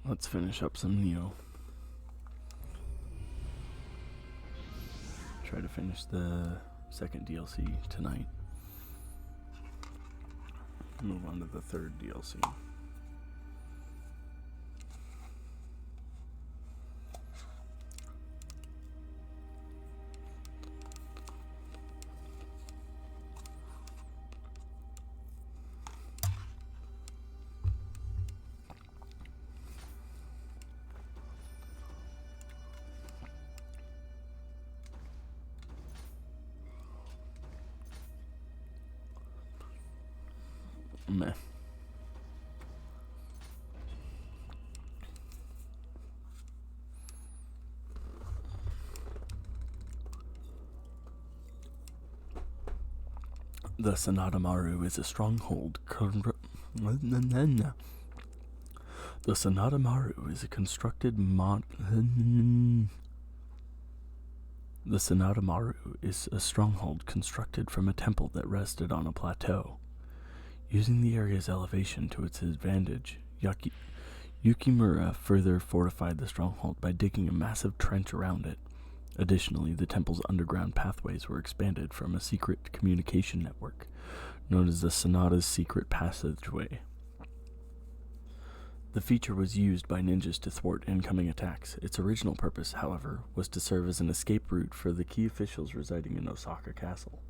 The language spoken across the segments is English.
Let's finish up some Nioh. Try to finish the second DLC tonight. Move on to the third DLC. Meh. The Sonata Maru is a stronghold. The Sonata Maru is a constructed The Sonata Maru is a stronghold constructed from a temple that rested on a plateau. Using the area's elevation to its advantage, Yukimura further fortified the stronghold by digging a massive trench around it. Additionally, the temple's underground pathways were expanded from a secret communication network, known as the Sonata's Secret Passageway. The feature was used by ninjas to thwart incoming attacks. Its original purpose, however, was to serve as an escape route for the key officials residing in Osaka Castle.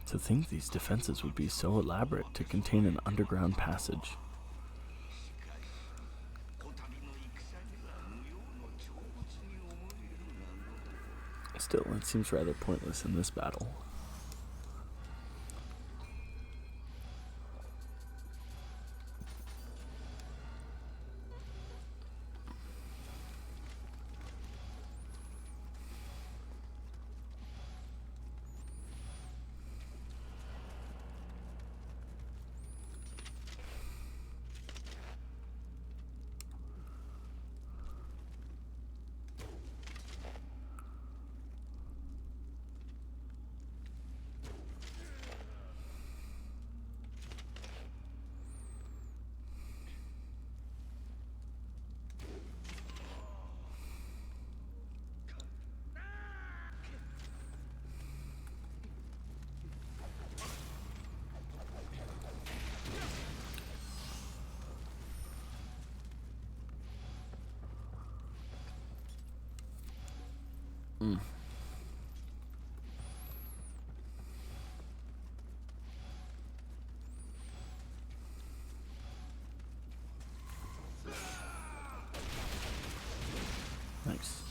To think these defenses would be so elaborate to contain an underground passage. Still, it seems rather pointless in this battle. Nice.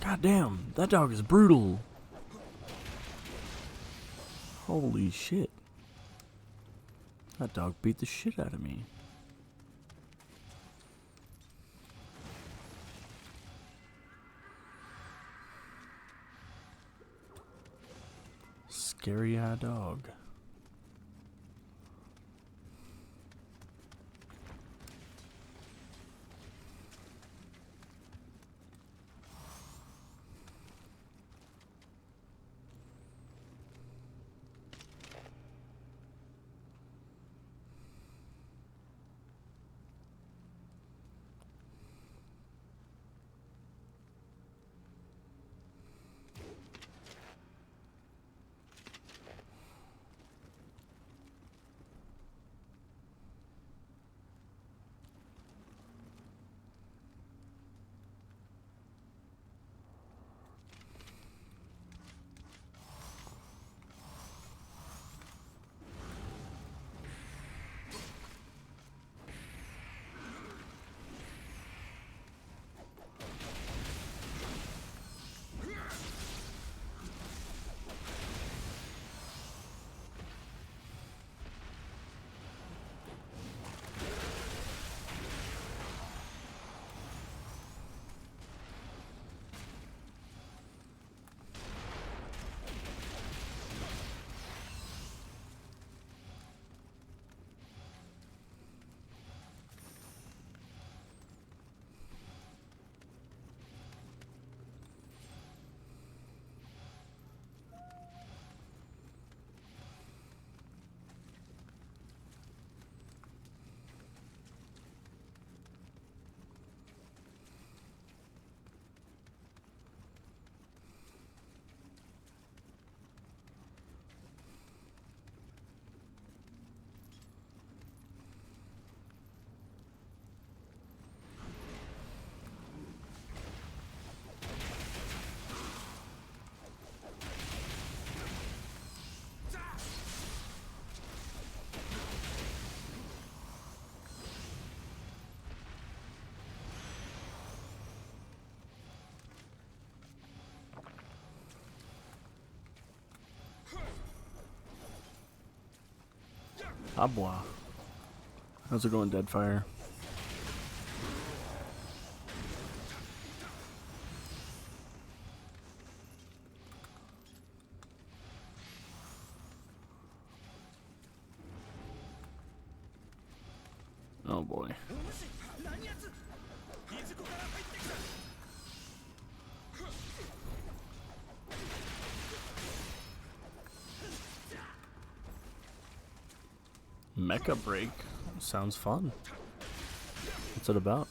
God damn, that dog is brutal. Holy shit. That dog beat the shit out of me. Scary-eyed dog. Ah, boy. How's it going, Deadfire? Oh boy. Mecha Break sounds fun. What's it about?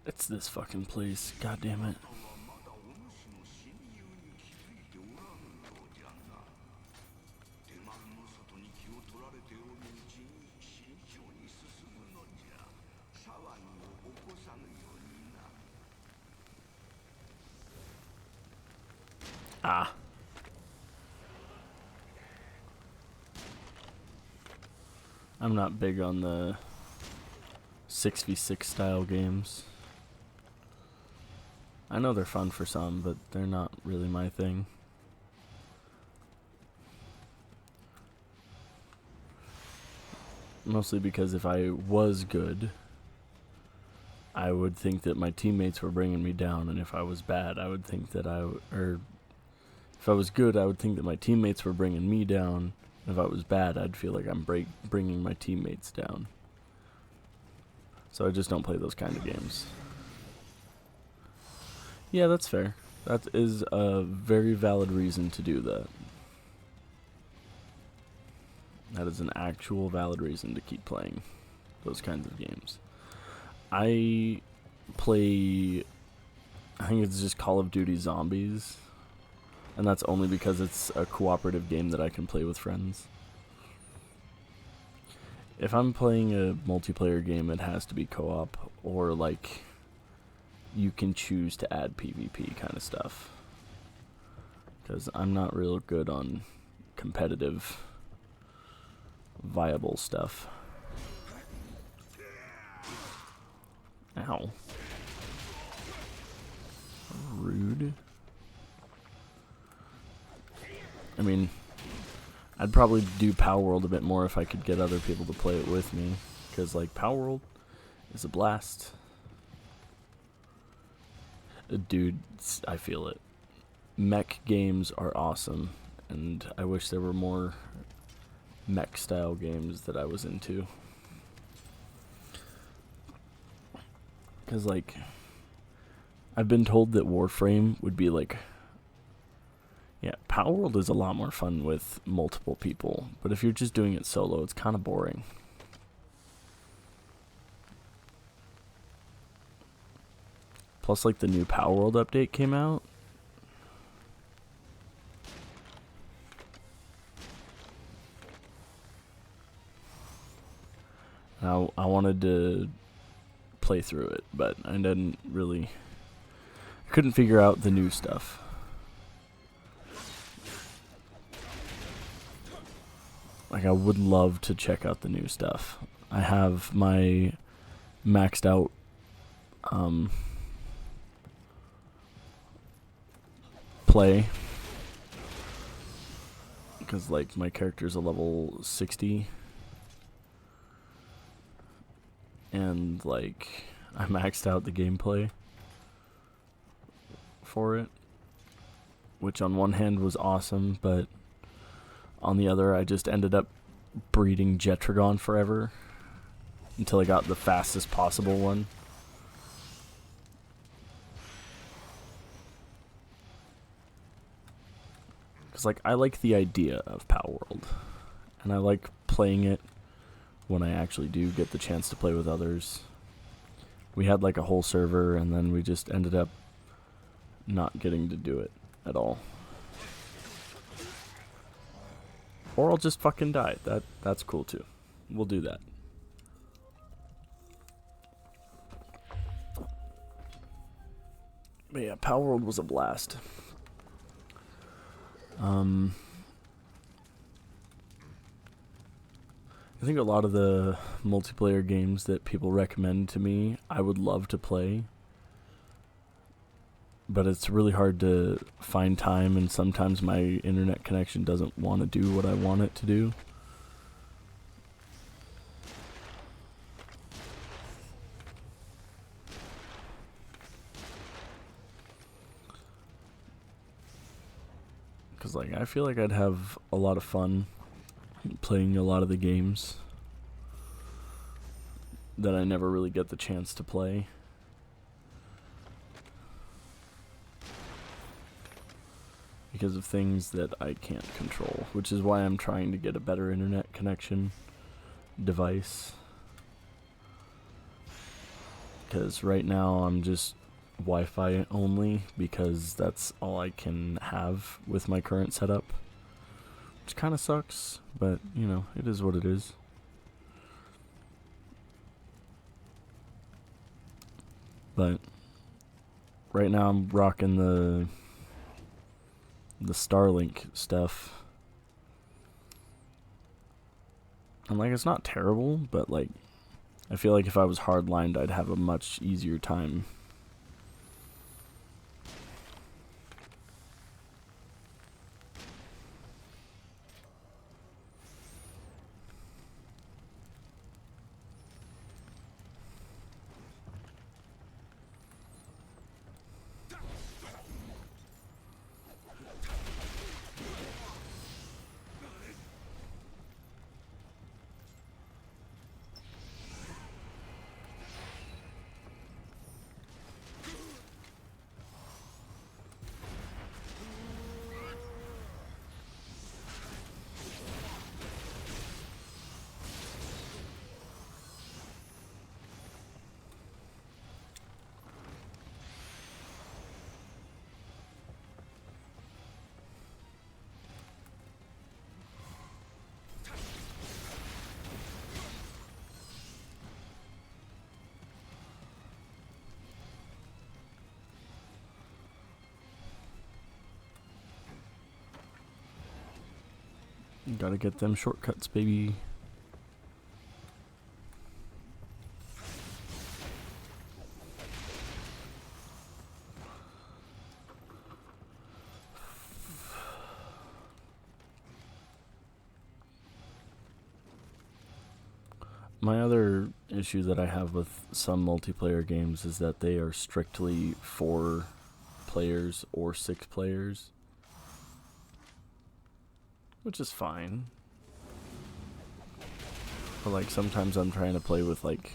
It's this fucking place. God damn it. Ah. I'm not big on the 6v6 style games. I know they're fun for some, but they're not really my thing. Mostly because if I was good, I would think that my teammates were bringing me down, and if I was bad, I would think that if I was good, I would think that my teammates were bringing me down. If I was bad, I'd feel like I'm bringing my teammates down. So I just don't play those kind of games. Yeah, that's fair. That is a very valid reason to do that. That is an actual valid reason to keep playing those kinds of games. I think it's just Call of Duty Zombies, and that's only because it's a cooperative game that I can play with friends. If I'm playing a multiplayer game, it has to be co-op, or like you can choose to add PvP kind of stuff, because I'm not real good on competitive viable stuff. Ow. Rude. I mean, I'd probably do Power World a bit more if I could get other people to play it with me, because like Power World is a blast. Dude, I feel it. Mech games are awesome, and I wish there were more mech style games that I was into. Because like, I've been told that Warframe would be like, yeah, Power World is a lot more fun with multiple people, but if you're just doing it solo, it's kind of boring. Plus, like, the new Power World update came out. I wanted to play through it, but I couldn't figure out the new stuff. Like, I would love to check out the new stuff. I have my maxed out play, because like my character's a level 60, and like I maxed out the gameplay for it, which on one hand was awesome, but on the other I just ended up breeding Jetragon forever until I got the fastest possible one. Because like I like the idea of Power World, and I like playing it when I actually do get the chance to play with others. We had like a whole server, and then we just ended up not getting to do it at all. Or I'll just fucking die. That's cool too. We'll do that. But yeah, Power World was a blast. I think a lot of the multiplayer games that people recommend to me, I would love to play. But it's really hard to find time, and sometimes my internet connection doesn't want to do what I want it to do. Because like, I feel like I'd have a lot of fun playing a lot of the games that I never really get the chance to play. Because of things that I can't control, which is why I'm trying to get a better internet connection device. Because right now I'm just Wi-Fi only, because that's all I can have with my current setup. Which kind of sucks, but you know, it is what it is. But right now I'm rocking the Starlink stuff. And like, it's not terrible, but like, I feel like if I was hardlined, I'd have a much easier time. You gotta get them shortcuts, baby. My other issue that I have with some multiplayer games is that they are strictly 4 players or 6 players. Which is fine. But like, sometimes I'm trying to play with like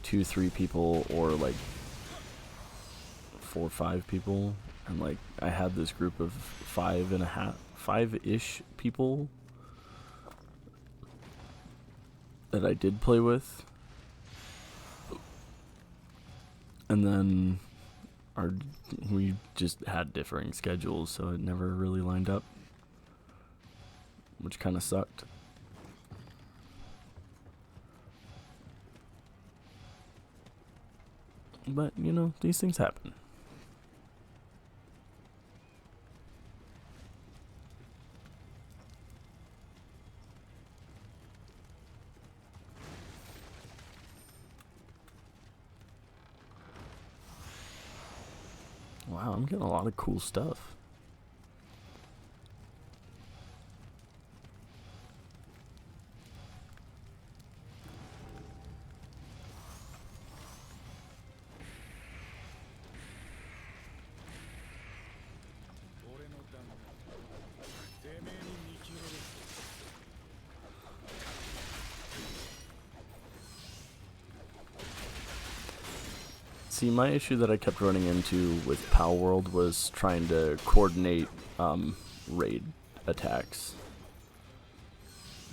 2-3 people, or like 4-5 people, and like, I had this group of 5-ish people that I did play with, and then we just had differing schedules, so it never really lined up, which kind of sucked. But, you know, these things happen. Wow, I'm getting a lot of cool stuff. See, my issue that I kept running into with Power World was trying to coordinate raid attacks.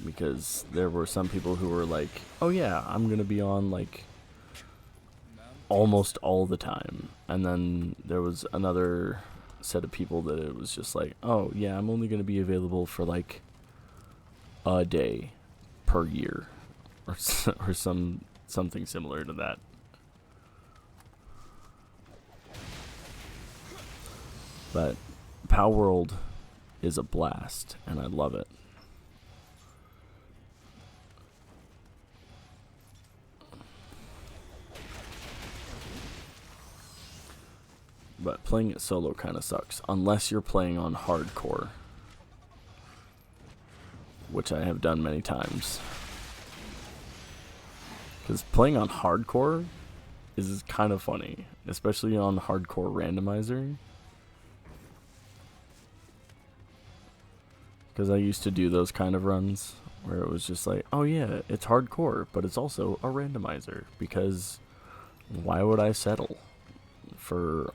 because there were some people who were like, oh yeah, I'm gonna be on like almost all the time, and then there was another set of people that it was just like, oh yeah, I'm only gonna be available for like a day per year, or something similar to that. But Pow World is a blast, and I love it. But playing it solo kind of sucks, unless you're playing on hardcore, which I have done many times. Because playing on hardcore is kind of funny, especially on hardcore randomizer. Because I used to do those kind of runs where it was just like, oh yeah, it's hardcore, but it's also a randomizer. Because why would I settle for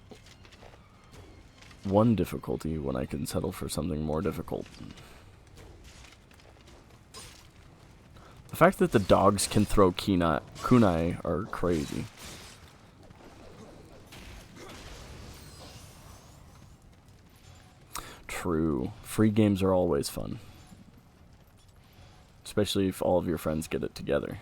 one difficulty when I can settle for something more difficult? The fact that the dogs can throw kunai are crazy. True. Free games are always fun. Especially if all of your friends get it together.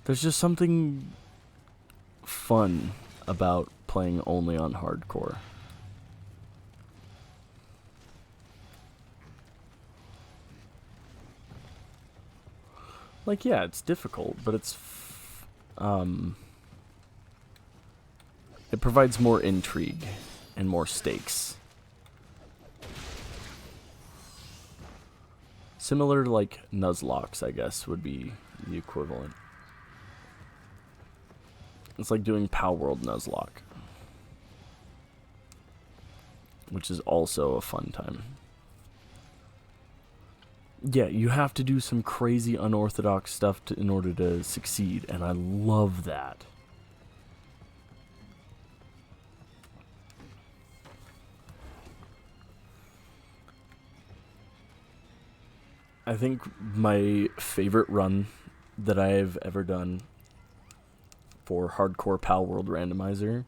There's just something fun about playing only on hardcore. Like, yeah, it's difficult, but it's it provides more intrigue and more stakes. Similar to like Nuzlocke, I guess, would be the equivalent. It's like doing Pow World Nuzlocke, which is also a fun time. Yeah, you have to do some crazy unorthodox stuff in order to succeed, and I love that. I think my favorite run that I've ever done for hardcore Pow World Randomizer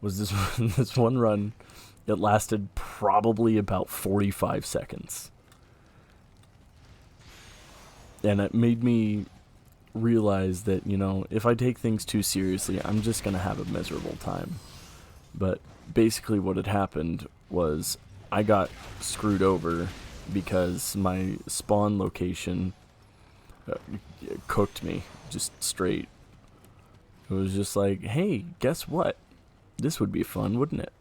was this one run. It lasted probably about 45 seconds. And it made me realize that, you know, if I take things too seriously, I'm just going to have a miserable time. But basically what had happened was I got screwed over because my spawn location cooked me just straight. It was just like, hey, guess what? This would be fun, wouldn't it?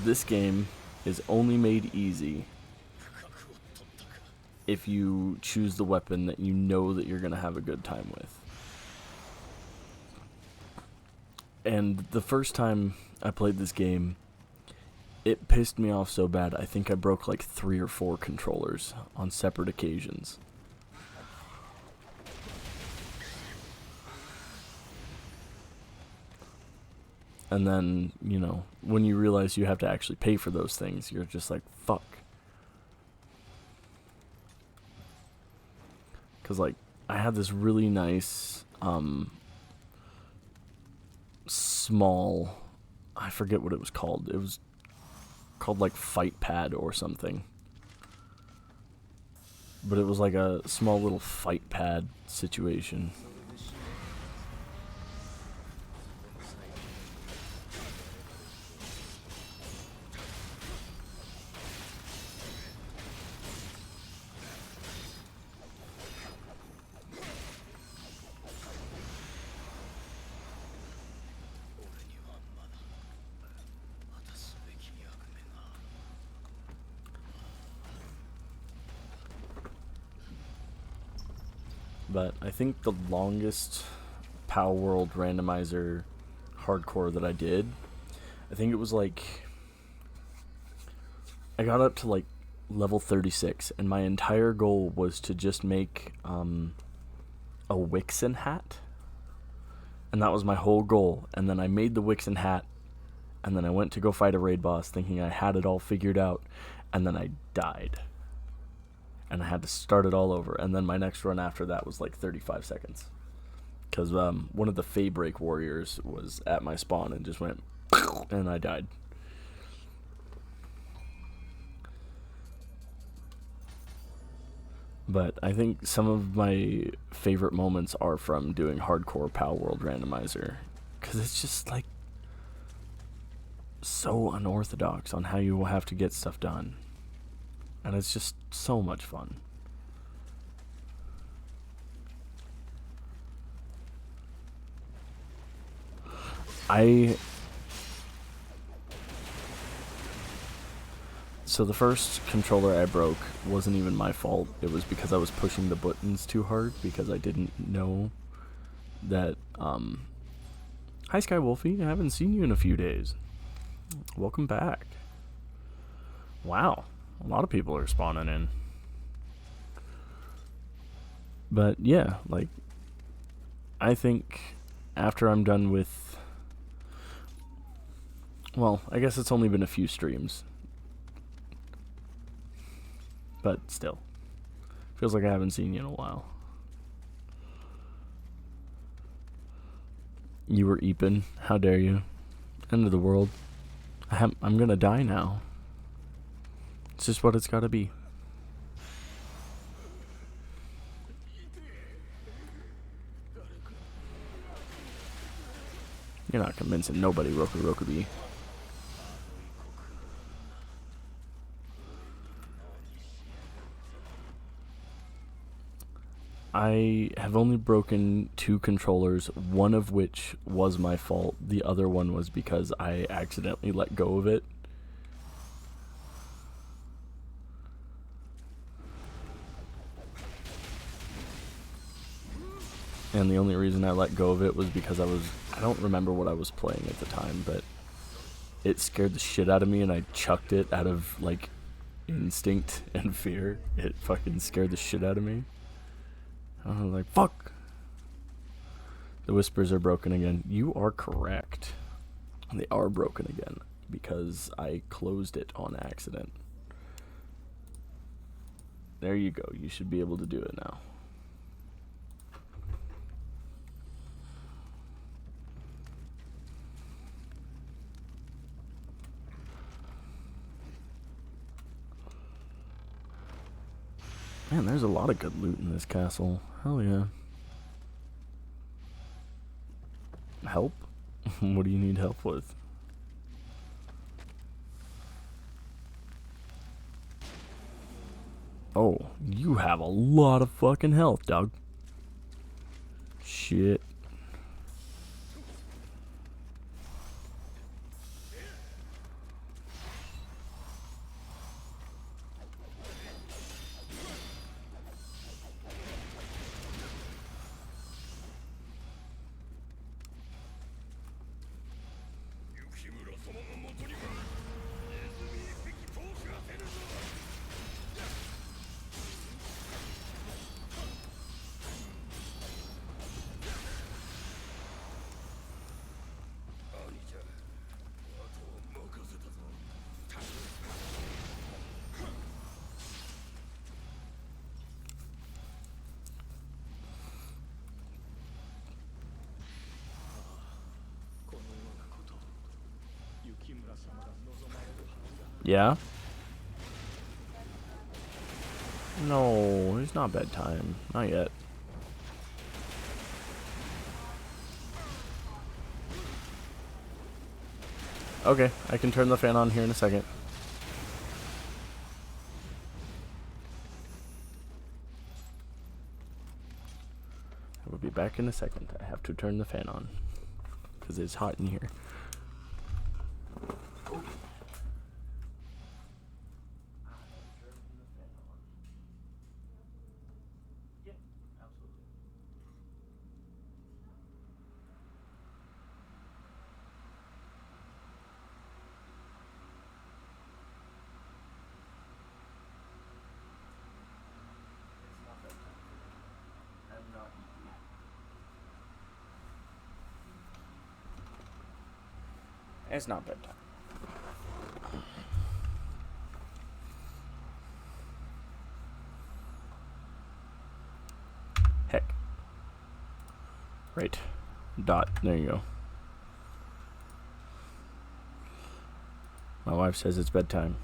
This game is only made easy if you choose the weapon that you know that you're going to have a good time with. And the first time I played this game, it pissed me off so bad. I think I broke like 3 or 4 controllers on separate occasions. And then, you know, when you realize you have to actually pay for those things, you're just like, fuck. Because, like, I had this really nice, small, I forget what it was called. It was called, like, Fight Pad or something. But it was like a small little fight pad situation. But I think the longest Power World randomizer hardcore that I did, I think it was like, I got up to like level 36, and my entire goal was to just make a Wixen hat. And that was my whole goal. And then I made the Wixen hat, and then I went to go fight a raid boss thinking I had it all figured out, and then I died. And I had to start it all over. And then my next run after that was like 35 seconds. Because one of the Faybreak warriors was at my spawn and just went, and I died. But I think some of my favorite moments are from doing hardcore Power World randomizer. Because it's just like so unorthodox on how you will have to get stuff done. And it's just so much fun. So the first controller I broke wasn't even my fault. It was because I was pushing the buttons too hard because I didn't know that, Hi Sky Wolfie, I haven't seen you in a few days. Welcome back. Wow, a lot of people are spawning in. But yeah, like, I think after I'm done with, well, I guess it's only been a few streams, but still, feels like I haven't seen you in a while. You were Eepin, how dare you? End of the world. I'm gonna die now. It's just what it's gotta be. You're not convincing nobody, Roku Rokubi. I have only broken 2 controllers, one of which was my fault. The other one was because I accidentally let go of it. And the only reason I let go of it was because I don't remember what I was playing at the time, but it scared the shit out of me and I chucked it out of, like, instinct and fear. It fucking scared the shit out of me. I was like, fuck! The whispers are broken again. You are correct. They are broken again because I closed it on accident. There you go. You should be able to do it now. Man, there's a lot of good loot in this castle. Hell yeah. Help? What do you need help with? Oh, you have a lot of fucking health, dog. Shit. Yeah? No, it's not bedtime. Not yet. Okay, I can turn the fan on here in a second. I will be back in a second. I have to turn the fan on because it's hot in here. It's not bedtime. Heck. Right. Dot. There you go. My wife says it's bedtime.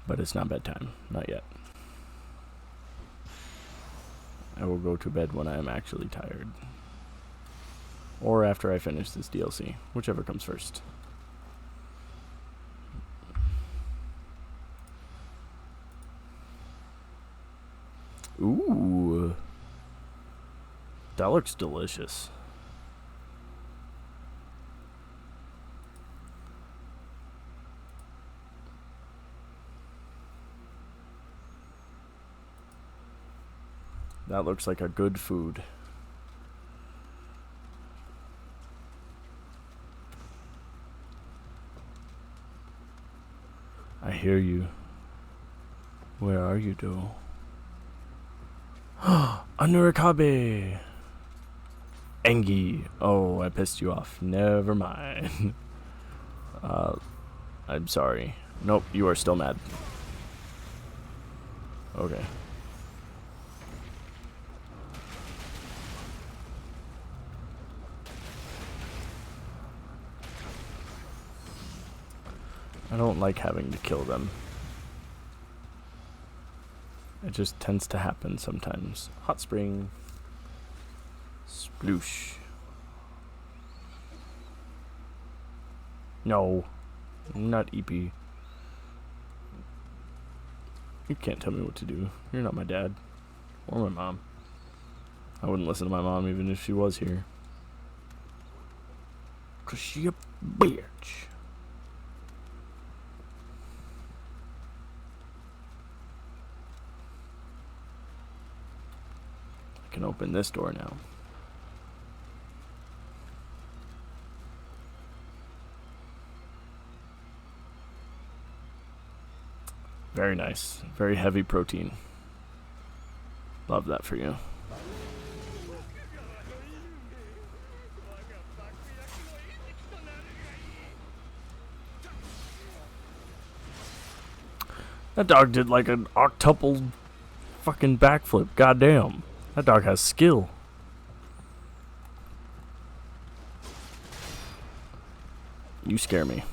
But it's not bedtime. Not yet. I will go to bed when I am actually tired. Or after I finish this DLC. Whichever comes first. Ooh. That looks delicious. That looks like a good food. I hear you. Where are you, though? Anurakabe! Engi. Oh, I pissed you off. Never mind. I'm sorry. Nope, you are still mad. Okay. I don't like having to kill them. It just tends to happen sometimes. Hot spring. Sploosh. No. Not EP. You can't tell me what to do. You're not my dad. Or my mom. I wouldn't listen to my mom even if she was here. 'Cause she a bitch. I can open this door now. Very nice. Very heavy protein. Love that for you. That dog did like an octuple fucking backflip. Goddamn. That dog has skill. You scare me.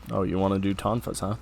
Oh, you want to do tonfas, huh?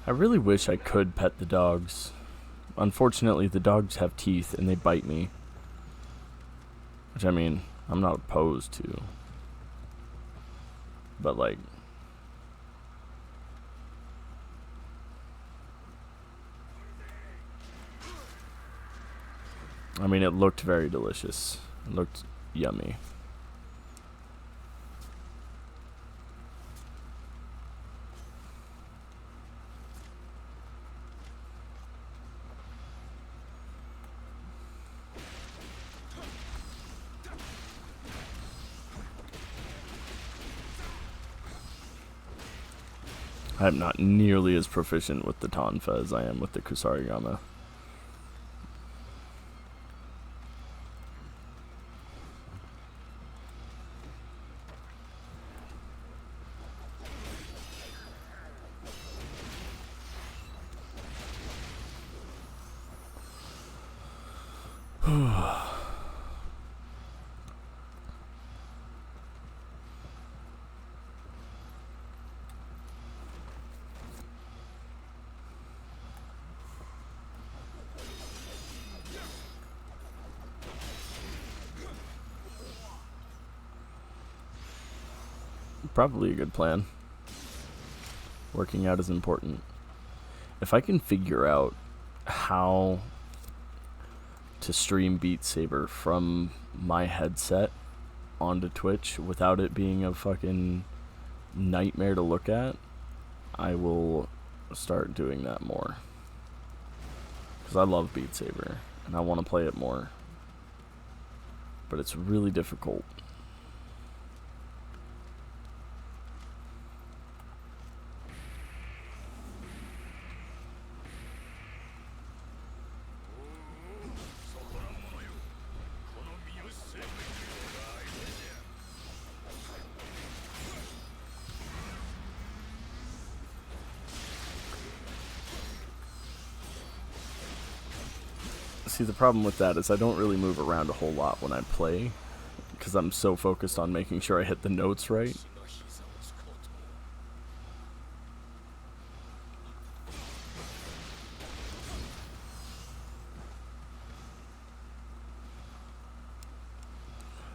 I really wish I could pet the dogs. Unfortunately, the dogs have teeth and they bite me. Which, I mean, I'm not opposed to. But, like, I mean, it looked very delicious. It looked yummy. I'm not nearly as proficient with the Tonfa as I am with the Kusarigama. Probably a good plan. Working out is important. If I can figure out how to stream Beat Saber from my headset onto Twitch without it being a fucking nightmare to look at, I will start doing that more. Because I love Beat Saber and I want to play it more. But it's really difficult. See, the problem with that is I don't really move around a whole lot when I play, because I'm so focused on making sure I hit the notes right.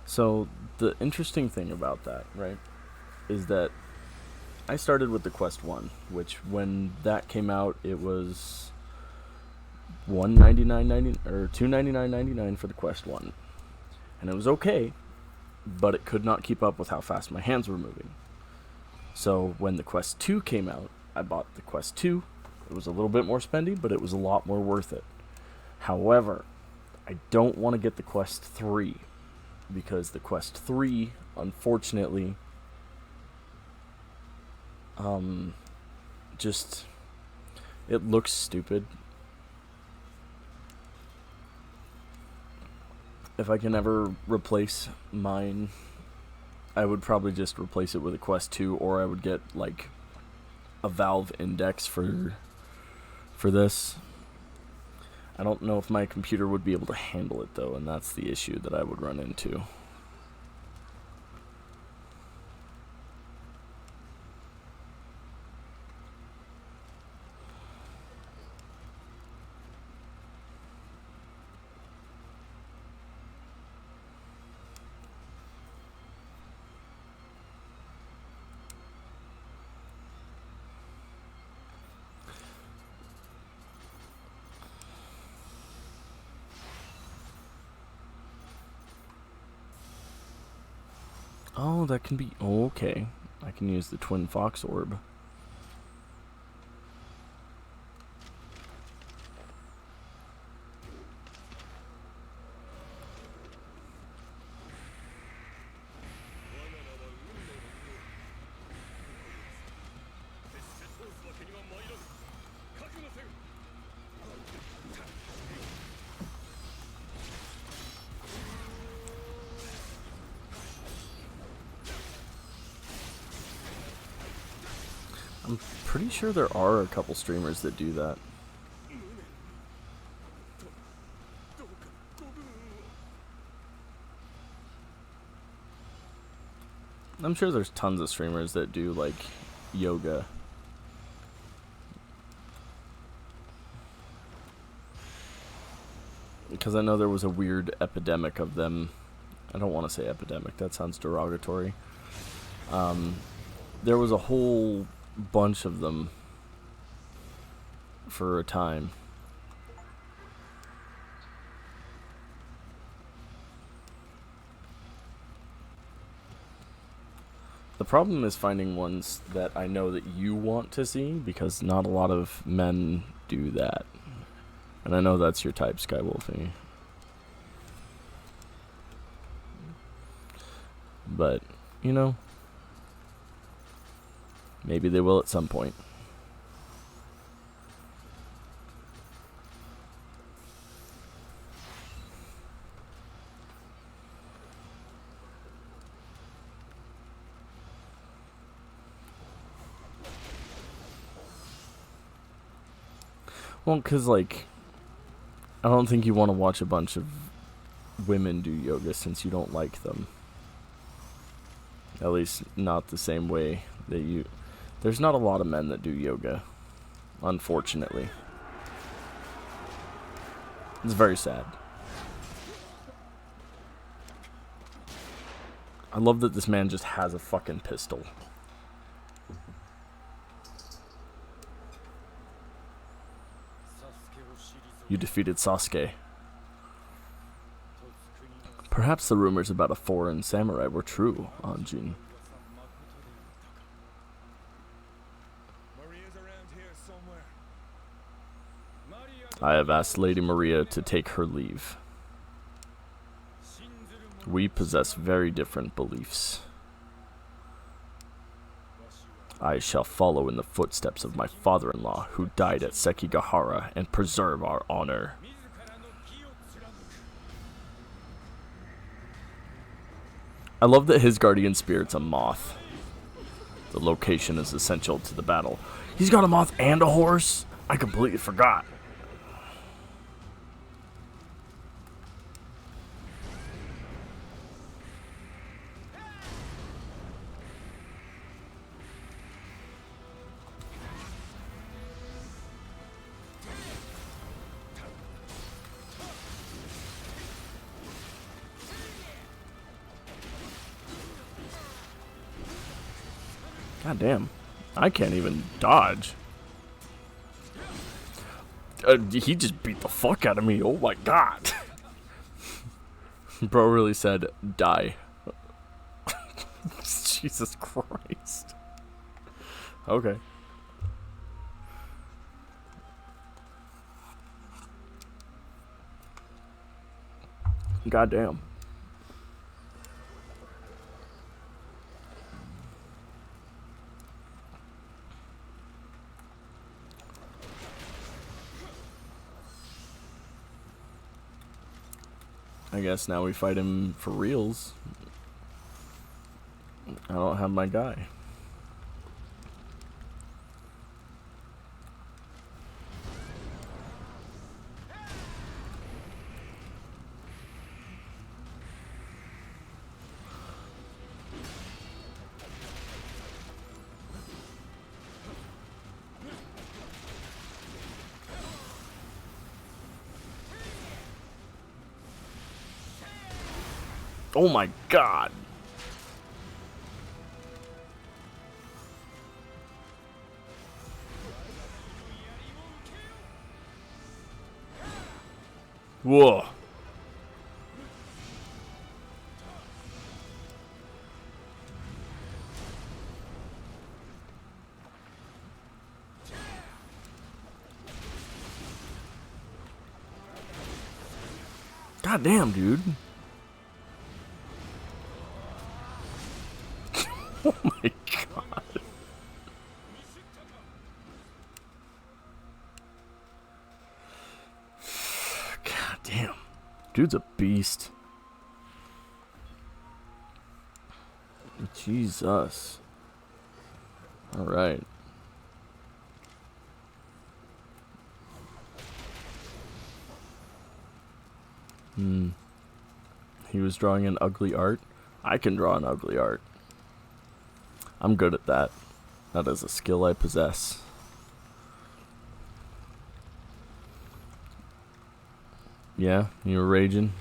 So, the interesting thing about that, right, is that I started with the Quest 1, which when that came out, it was $199.90 or $299.99 for the Quest 1. And it was okay, but it could not keep up with how fast my hands were moving. So when the Quest 2 came out, I bought the Quest 2. It was a little bit more spendy, but it was a lot more worth it. However, I don't want to get the Quest 3, because the Quest 3, unfortunately, just, it looks stupid. If I can ever replace mine, I would probably just replace it with a Quest 2, or I would get like a Valve Index for this. I don't know if my computer would be able to handle it though, and that's the issue that I would run into. Oh, that can be... Oh, okay. I can use the Twin Fox Orb. I'm pretty sure there are a couple streamers that do that. I'm sure there's tons of streamers that do, like, yoga. Because I know there was a weird epidemic of them. I don't want to say epidemic, that sounds derogatory. There was a whole bunch of them for a time. The problem is finding ones that I know that you want to see, because not a lot of men do that. And I know that's your type, Skywolfie. But, you know, maybe they will at some point. Well, because, like, I don't think you want to watch a bunch of women do yoga since you don't like them. At least not the same way that you... There's not a lot of men that do yoga, unfortunately. It's very sad. I love that this man just has a fucking pistol. You defeated Sasuke. Perhaps the rumors about a foreign samurai were true, Anjin. I have asked Lady Maria to take her leave. We possess very different beliefs. I shall follow in the footsteps of my father-in-law, who died at Sekigahara, and preserve our honor. I love that his guardian spirit's a moth. The location is essential to the battle. He's got a moth and a horse? I completely forgot. God damn. I can't even dodge. He just beat the fuck out of me. Oh my god. Bro really said, die. Jesus Christ. Okay. God damn. I guess now we fight him for reals. I don't have my guy. Oh my god. Whoa. God damn, dude. Oh my god. God damn. Dude's a beast. Jesus. Alright. He was drawing an ugly art. I can draw an ugly art. I'm good at that. That is a skill I possess. Yeah, you were raging?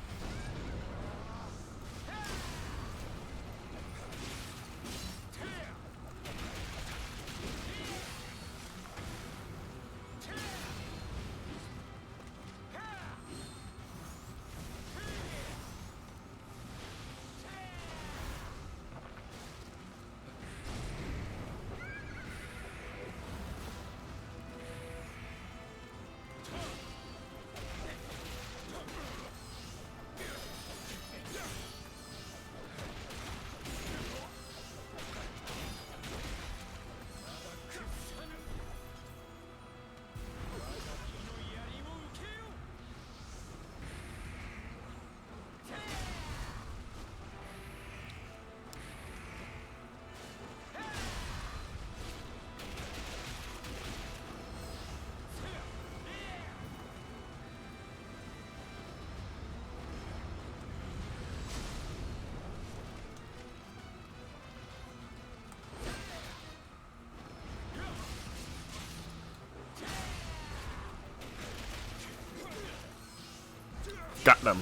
Got him.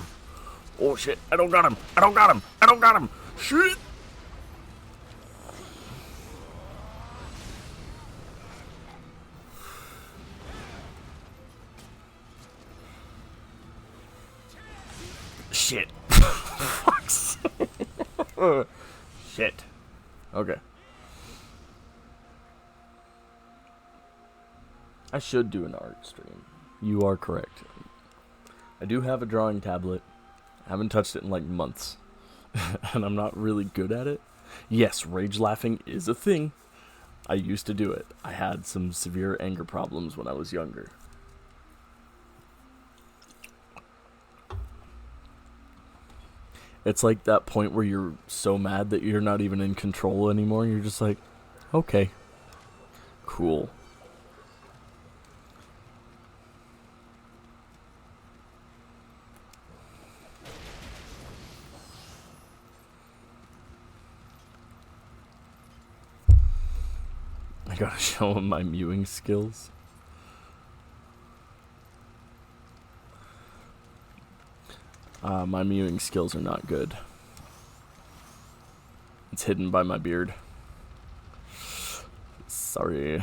Oh shit, I don't got him. I don't got him. I don't got him. Shit. Shit. Fuck's shit. Okay. I should do an art stream. You are correct. I do have a drawing tablet. I haven't touched it in like months. And I'm not really good at it. Yes, rage laughing is a thing. I used to do it. I had some severe anger problems when I was younger. It's like that point where you're so mad that you're not even in control anymore. You're just like, okay, cool. I gotta show him my mewing skills. My mewing skills are not good. It's hidden by my beard. Sorry.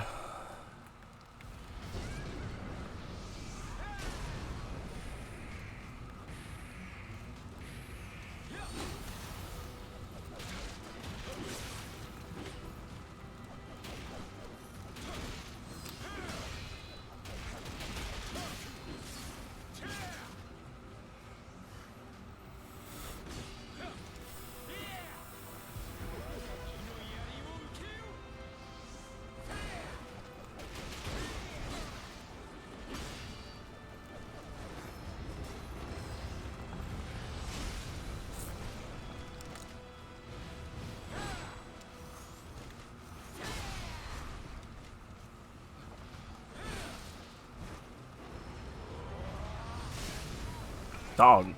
Dog.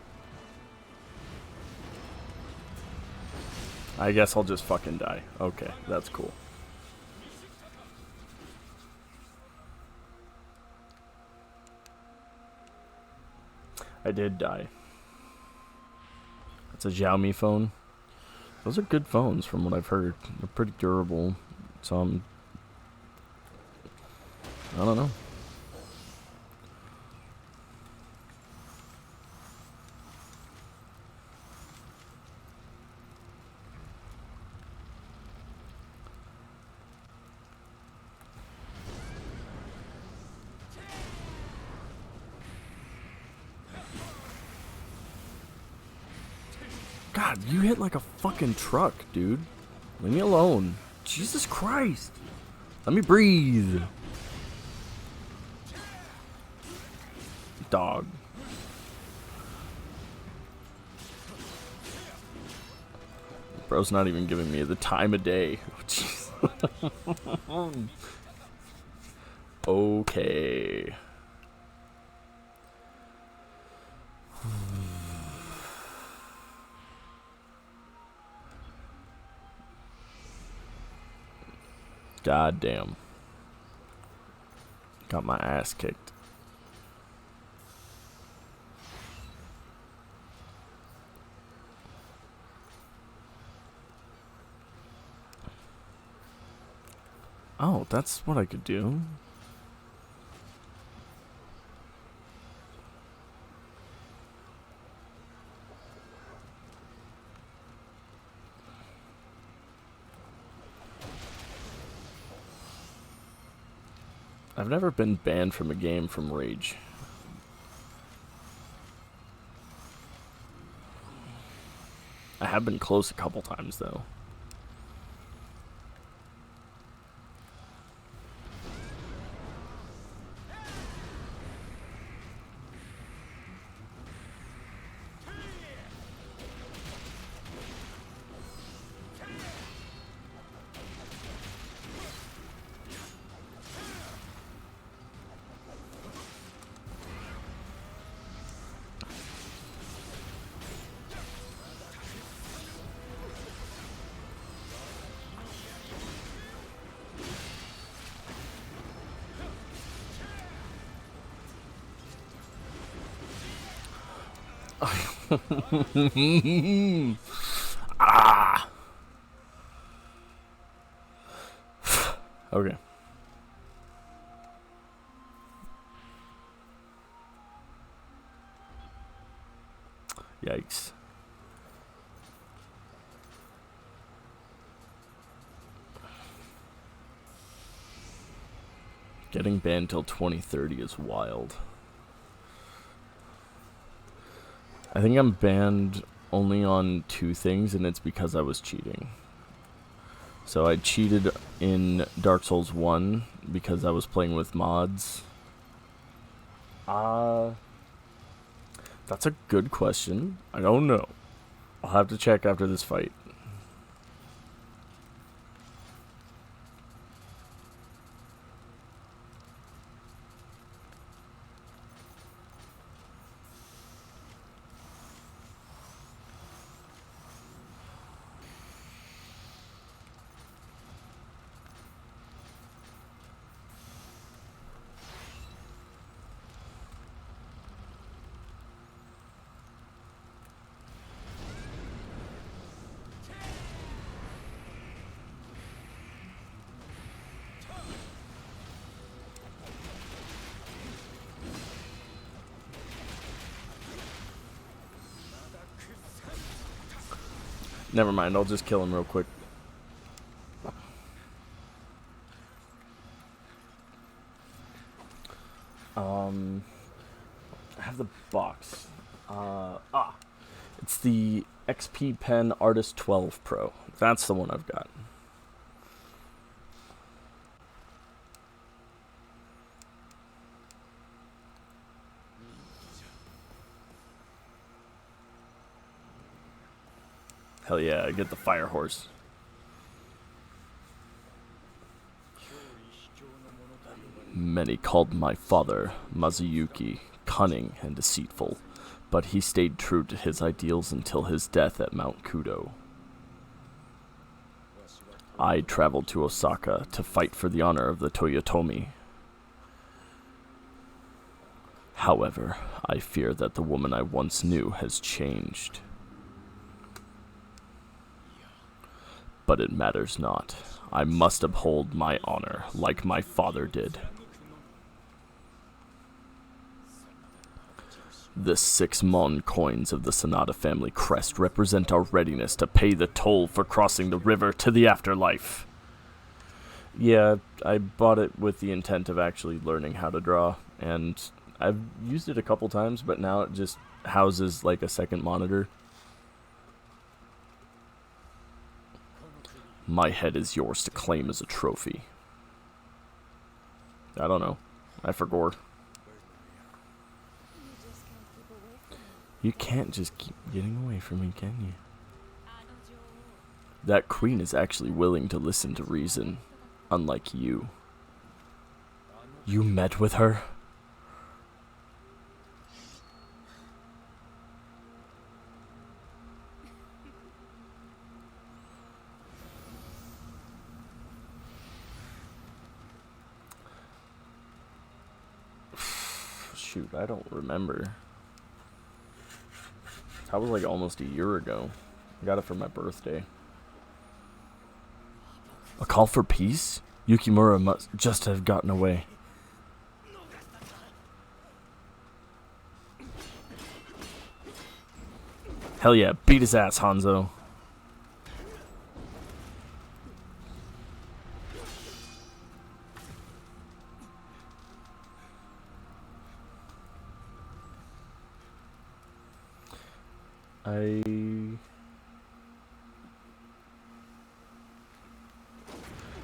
I guess I'll just fucking die. Okay, that's cool. I did die. It's a Xiaomi phone. Those are good phones from what I've heard. They're pretty durable. So I don't know. God, you hit like a fucking truck, dude. Leave me alone. Jesus Christ. Let me breathe. Dog. Bro's not even giving me the time of day. Okay. God damn. Got my ass kicked. Oh, that's what I could do. I've never been banned from a game from rage. I have been close a couple times though. Ah! Okay. Yikes. Getting banned till 2030 is wild. I think I'm banned only on 2 things, and it's because I was cheating. So I cheated in Dark Souls 1 because I was playing with mods. That's a good question. I don't know. I'll have to check after this fight. Never mind, I'll just kill him real quick. I have the box. It's the XP Pen Artist 12 Pro. That's the one I've got. Hell yeah, I get the fire horse. Many called my father, Mazuyuki, cunning and deceitful, but he stayed true to his ideals until his death at Mount Kudo. I traveled to Osaka to fight for the honor of the Toyotomi. However, I fear that the woman I once knew has changed. But it matters not. I must uphold my honor like my father did. The 6 Mon coins of the Sonata family crest represent our readiness to pay the toll for crossing the river to the afterlife. Yeah, I bought it with the intent of actually learning how to draw, and I've used it a couple times, but now it just houses like a second monitor. My head is yours to claim as a trophy. I don't know. I forgot. You can't just keep getting away from me, can you? That queen is actually willing to listen to reason, unlike you. You met with her? Shoot, I don't remember. That was like almost a year ago. I got it for my birthday. A call for peace? Yukimura must just have gotten away. Hell yeah, beat his ass, Hanzo.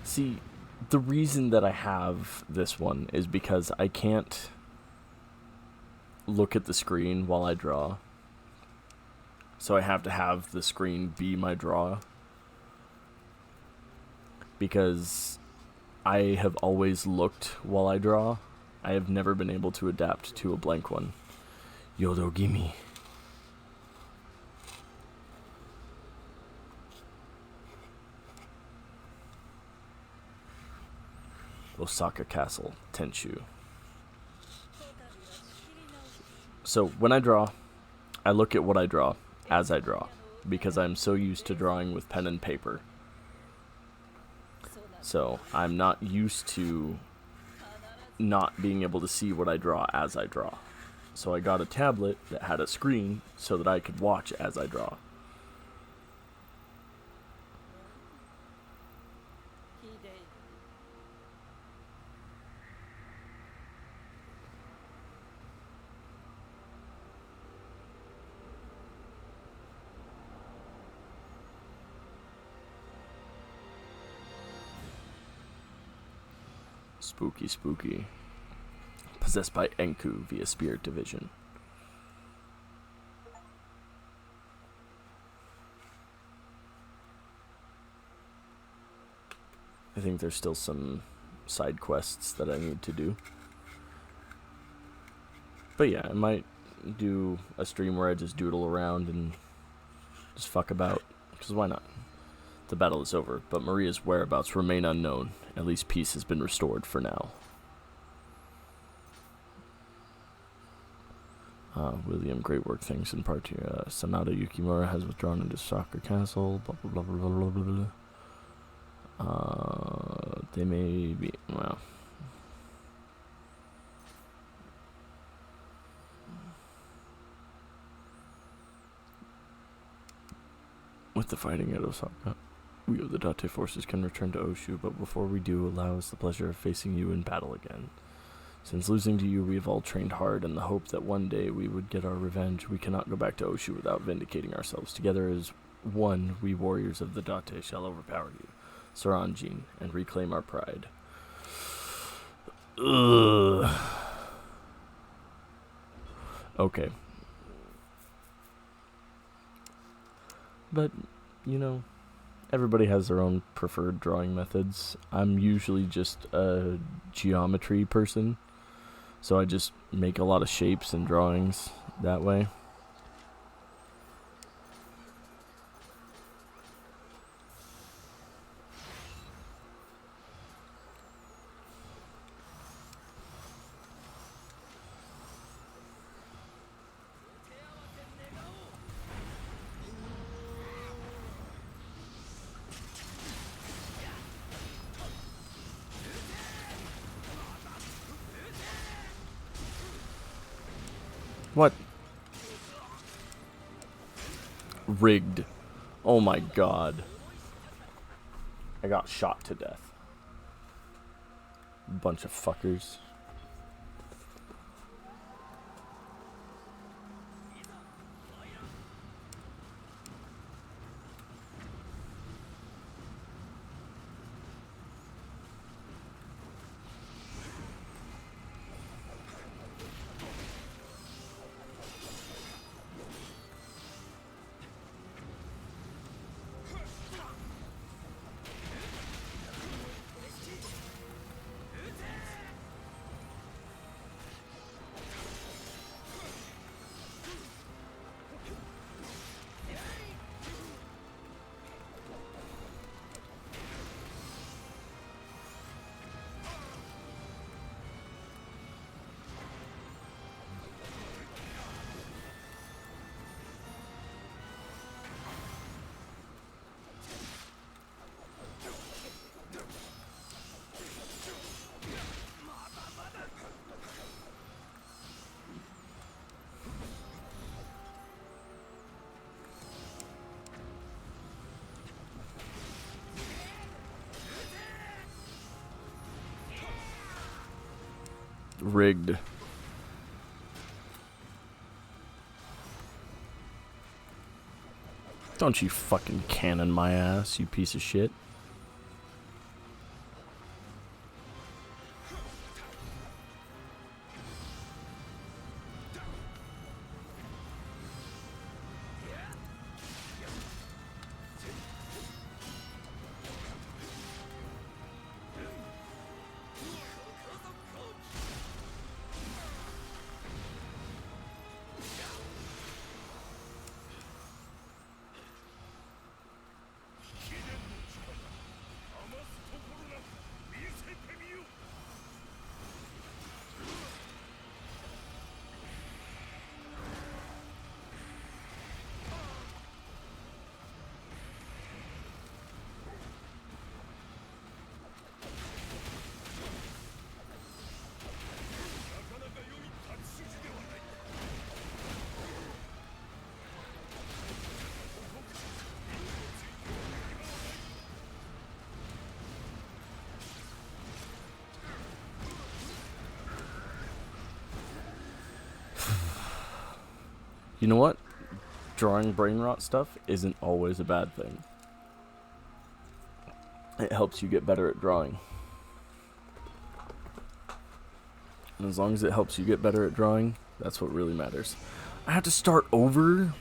See, the reason that I have this one is because I can't look at the screen while I draw. So I have to have the screen be my draw. Because I have always looked while I draw. I have never been able to adapt to a blank one. Yodo gimme. Osaka Castle, Tenshu. So when I draw, I look at what I draw as I draw, because I'm so used to drawing with pen and paper. So I'm not used to not being able to see what I draw as I draw. So I got a tablet that had a screen so that I could watch as I draw. Spooky, spooky. Possessed by Enku via Spirit Division. I think there's still some side quests that I need to do. But yeah, I might do a stream where I just doodle around and just fuck about. Because why not? The battle is over, but Maria's whereabouts remain unknown. At least peace has been restored for now. William, great work, thanks in part to Sanada Yukimura has withdrawn into Soccer Castle, blah blah blah blah blah blah blah. They may be, well. With the fighting at Osaka, we of the Date forces can return to Oshu, but before we do, allow us the pleasure of facing you in battle again. Since losing to you, we have all trained hard in the hope that one day we would get our revenge. We cannot go back to Oshu without vindicating ourselves. Together as one, we warriors of the Date shall overpower you, Saranjin, and reclaim our pride. Ugh. Okay. But, you know, everybody has their own preferred drawing methods. I'm usually just a geometry person, so I just make a lot of shapes and drawings that way. What? Rigged. Oh my god. I got shot to death. Bunch of fuckers. Rigged. Don't you fucking cannon my ass, you piece of shit. You know what? Drawing brain rot stuff isn't always a bad thing. It helps you get better at drawing. And as long as it helps you get better at drawing, that's what really matters. I have to start over?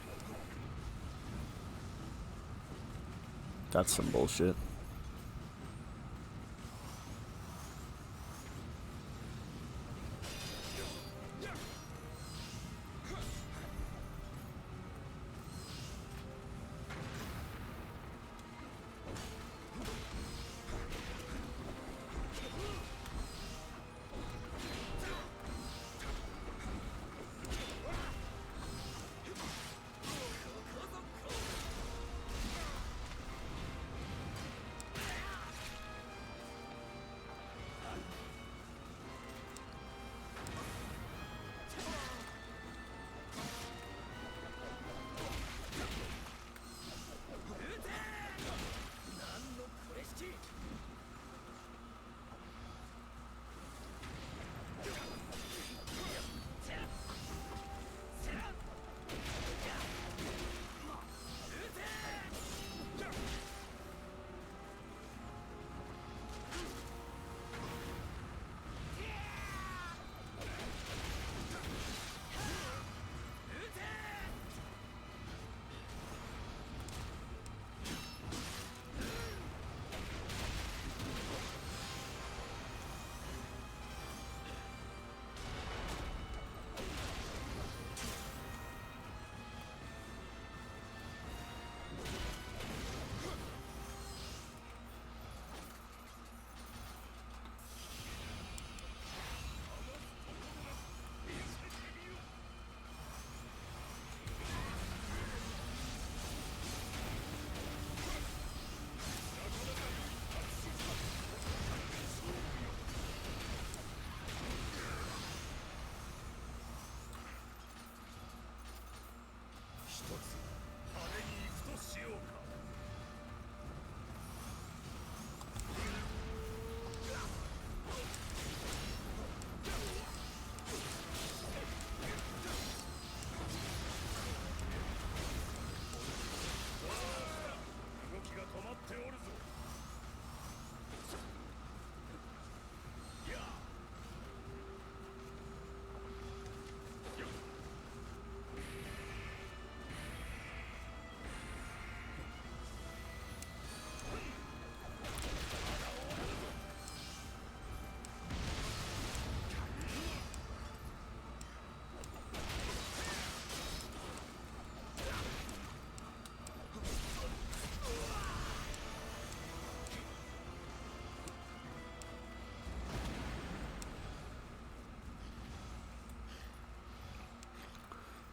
That's some bullshit.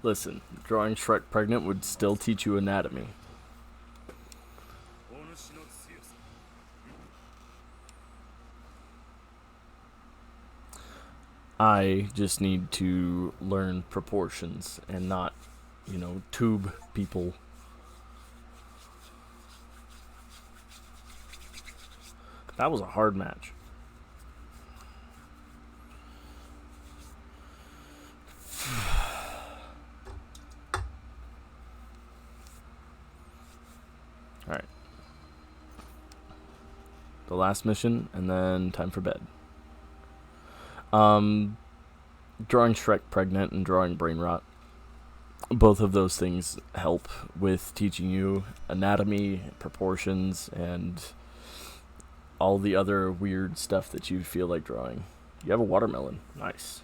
Listen, drawing Shrek pregnant would still teach you anatomy. I just need to learn proportions and not, tube people. That was a hard match. Alright. The last mission, and then time for bed. Drawing Shrek pregnant and drawing brain rot. Both of those things help with teaching you anatomy, proportions, and all the other weird stuff that you feel like drawing. You have a watermelon. Nice.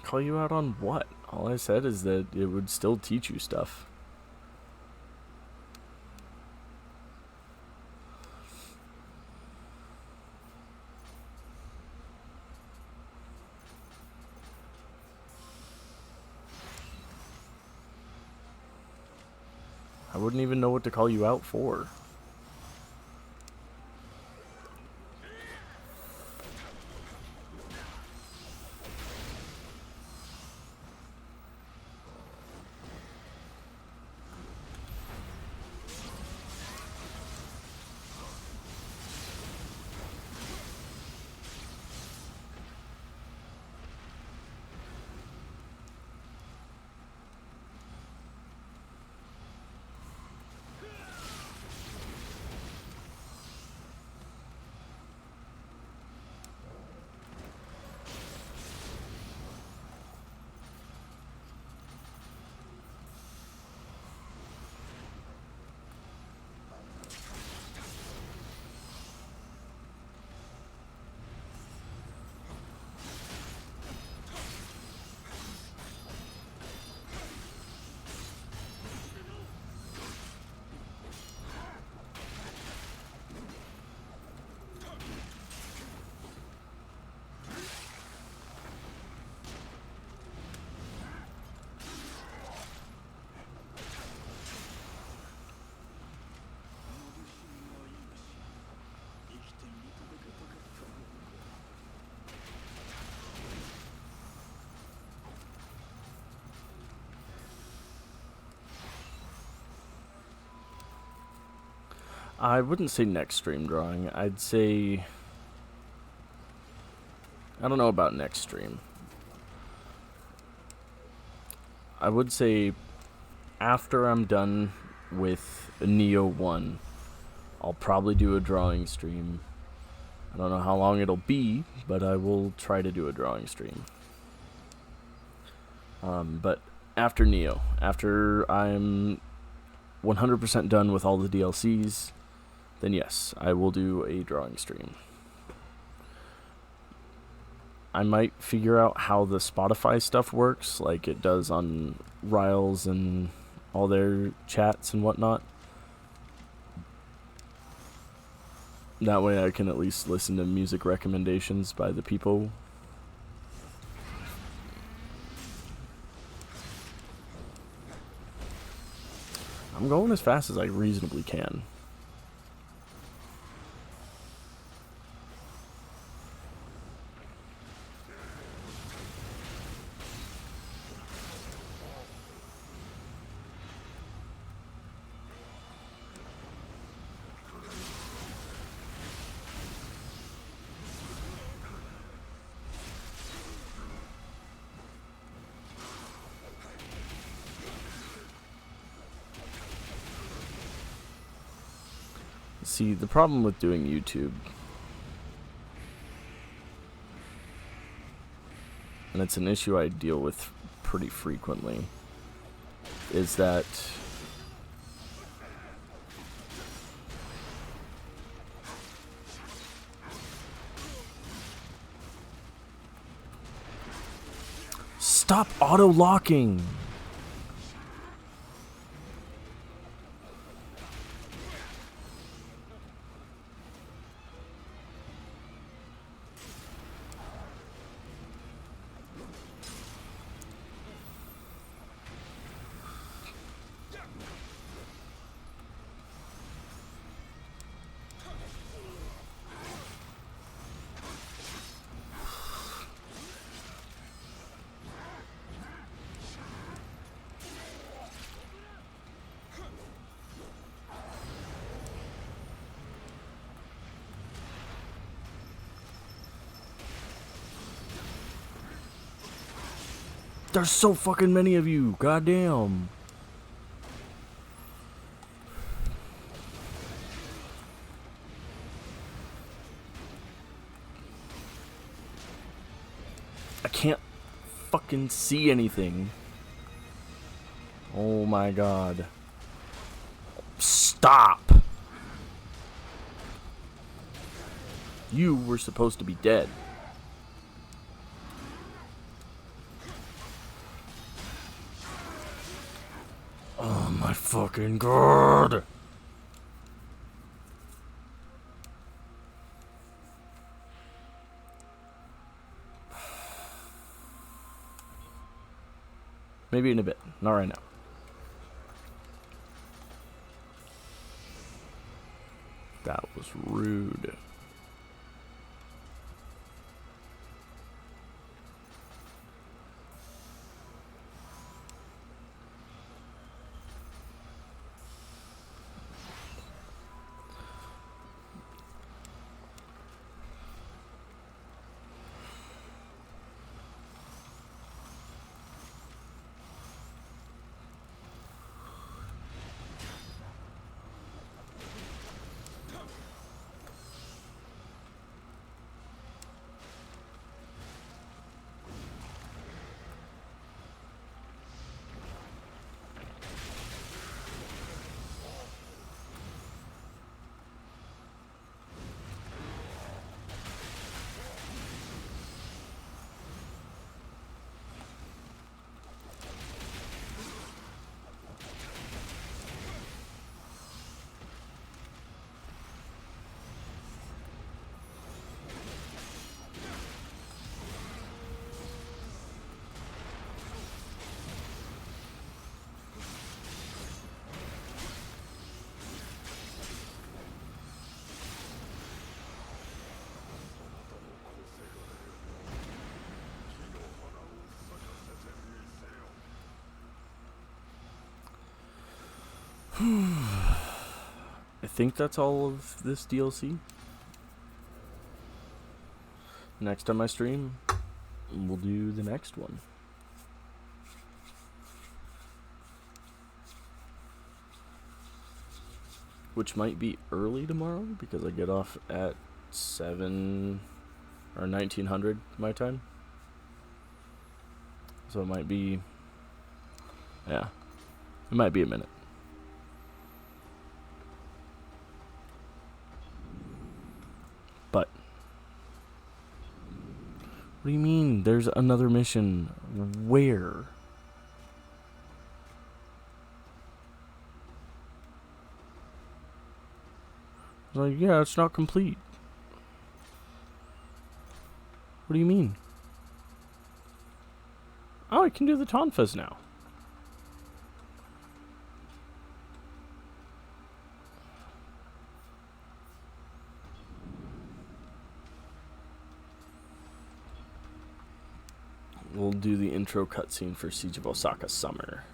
Call you out on what? All I said is that it would still teach you stuff. I wouldn't even know what to call you out for. I wouldn't say next stream drawing. I'd say... I don't know about next stream. I would say after I'm done with Nioh 1, I'll probably do a drawing stream. I don't know how long it'll be, but I will try to do a drawing stream. But after Nioh, after I'm 100% done with all the DLCs, then yes, I will do a drawing stream. I might figure out how the Spotify stuff works, like it does on Riles and all their chats and whatnot. That way I can at least listen to music recommendations by the people. I'm going as fast as I reasonably can. See, the problem with doing YouTube, and it's an issue I deal with pretty frequently, is that stop auto-locking! There's so fucking many of you, goddamn. I can't fucking see anything. Oh my god. Stop! You were supposed to be dead. Oh my fucking god! Maybe in a bit, not right now. That was rude. I think that's all of this DLC. Next time I stream, we'll do the next one. Which might be early tomorrow because I get off at 7 or 1900 my time. So it might be, yeah, it might be a minute. But, what do you mean? There's another mission. Where? Like, yeah, it's not complete. What do you mean? Oh, I can do the tonfas now. We'll do the intro cutscene for Siege of Osaka Summer.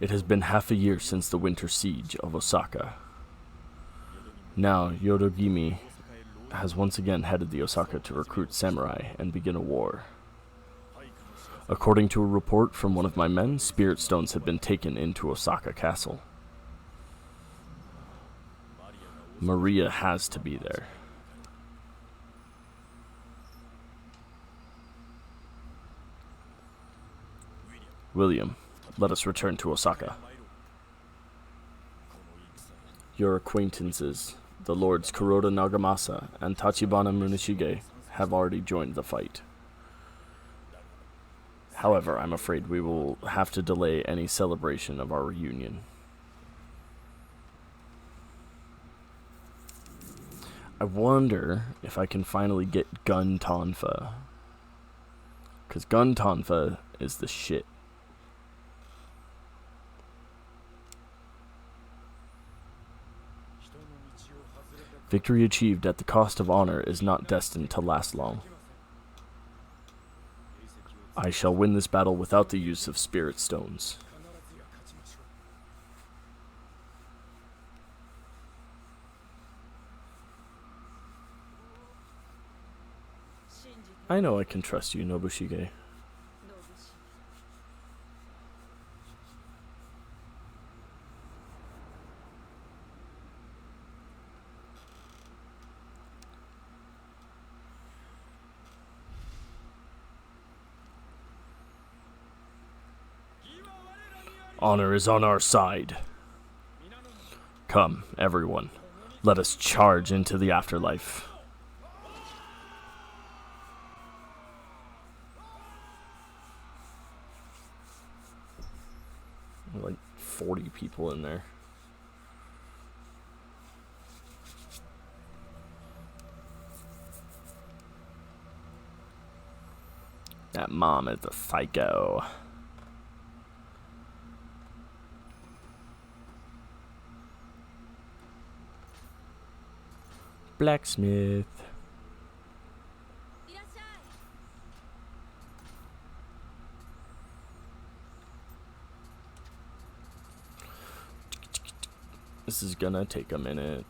It has been half a year since the winter siege of Osaka. Now, Yodogimi has once again headed the Osaka to recruit samurai and begin a war. According to a report from one of my men, spirit stones have been taken into Osaka Castle. Maria has to be there. William, let us return to Osaka. Your acquaintances, the lords Kuroda Nagamasa and Tachibana Muneshige, have already joined the fight. However, I'm afraid we will have to delay any celebration of our reunion. I wonder if I can finally get Gun Tonfa. Because Gun Tonfa is the shit. Victory achieved at the cost of honor is not destined to last long. I shall win this battle without the use of spirit stones. I know I can trust you, Nobushige. Honor is on our side. Come, everyone. Let us charge into the afterlife. Like 40 people in there. That mom is a psycho. Blacksmith. This is gonna take a minute.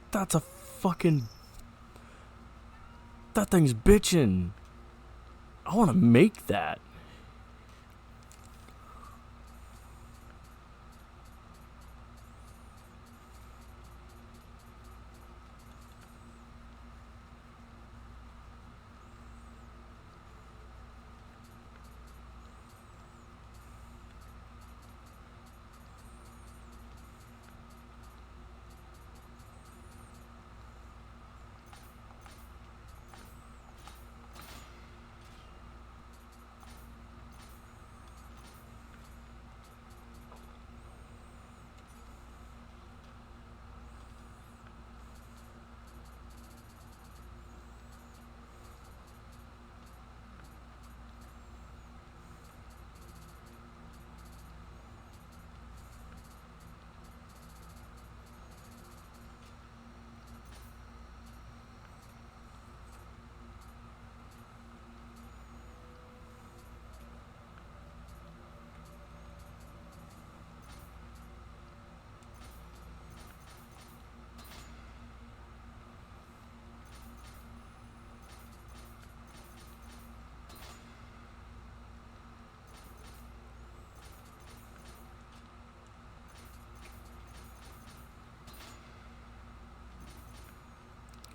That's a fucking... That thing's bitchin'. I want to make that.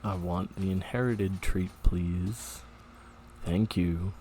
I want the inherited treat, please. Thank you.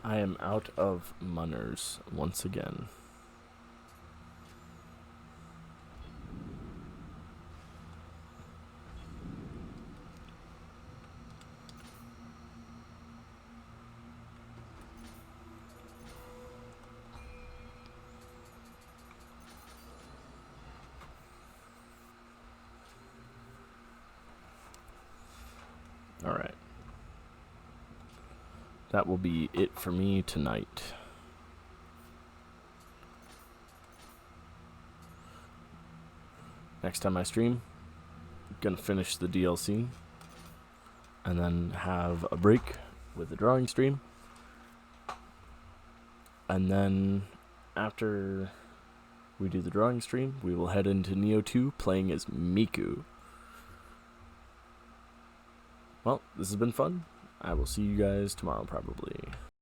I am out of munners once again. Alright. That will be it for me tonight. Next time I stream, I'm gonna finish the DLC and then have a break with the drawing stream. And then after we do the drawing stream, we will head into Nioh 2 playing as Miku. Well, this has been fun. I will see you guys tomorrow probably.